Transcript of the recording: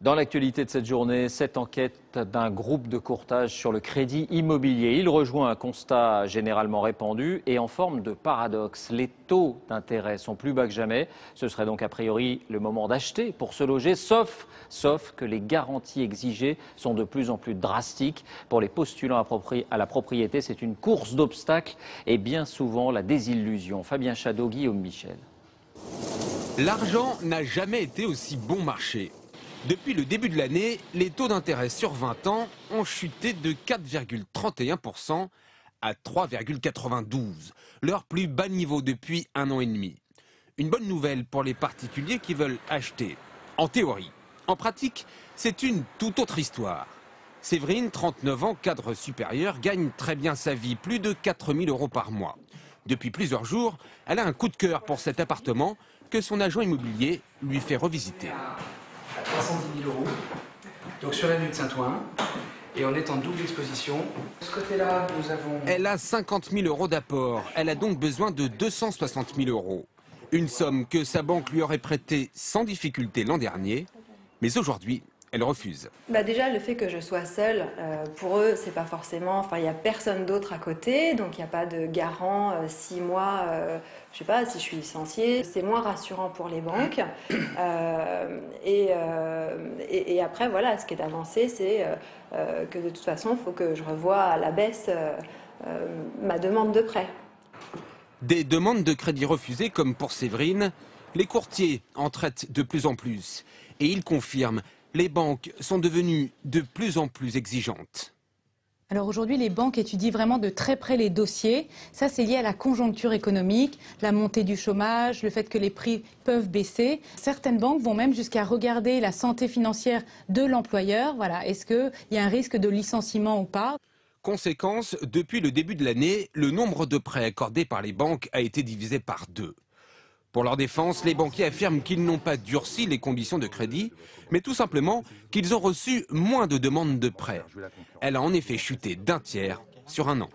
Dans l'actualité de cette journée, cette enquête d'un groupe de courtage sur le crédit immobilier. Il rejoint un constat généralement répandu et en forme de paradoxe. Les taux d'intérêt sont plus bas que jamais. Ce serait donc a priori le moment d'acheter pour se loger, sauf que les garanties exigées sont de plus en plus drastiques. Pour les postulants à la propriété, c'est une course d'obstacles et bien souvent la désillusion. Fabien Chadeau, Guillaume Michel. L'argent n'a jamais été aussi bon marché. Depuis le début de l'année, les taux d'intérêt sur 20 ans ont chuté de 4,31% à 3,92%, leur plus bas niveau depuis 1 an et demi. Une bonne nouvelle pour les particuliers qui veulent acheter, en théorie. En pratique, c'est une toute autre histoire. Séverine, 39 ans, cadre supérieur, gagne très bien sa vie, plus de 4 000 € par mois. Depuis plusieurs jours, elle a un coup de cœur pour cet appartement que son agent immobilier lui fait revisiter. À 310 000 €, donc sur l'avenue de Saint-Ouen, et on est en double exposition. De ce côté-là, nous avons... Elle a 50 000 € d'apport, elle a donc besoin de 260 000 €. Une somme que sa banque lui aurait prêtée sans difficulté l'an dernier, mais aujourd'hui, elle refuse. Déjà, le fait que je sois seule, pour eux, c'est pas forcément... il n'y a personne d'autre à côté, donc il n'y a pas de garant 6 mois, je sais pas, si je suis licenciée. C'est moins rassurant pour les banques. Et après, voilà, ce qui est avancé, c'est que de toute façon, il faut que je revoie à la baisse ma demande de prêt. Des demandes de crédit refusées, comme pour Séverine, les courtiers en traitent de plus en plus. Et ils confirment, les banques sont devenues de plus en plus exigeantes. Alors aujourd'hui, les banques étudient vraiment de très près les dossiers. Ça, c'est lié à la conjoncture économique, la montée du chômage, le fait que les prix peuvent baisser. Certaines banques vont même jusqu'à regarder la santé financière de l'employeur. Voilà, est-ce qu'il y a un risque de licenciement ou pas? Conséquence, depuis le début de l'année, le nombre de prêts accordés par les banques a été divisé par 2. Pour leur défense, les banquiers affirment qu'ils n'ont pas durci les conditions de crédit, mais tout simplement qu'ils ont reçu moins de demandes de prêts. Elle a en effet chuté d'1 tiers sur 1 an.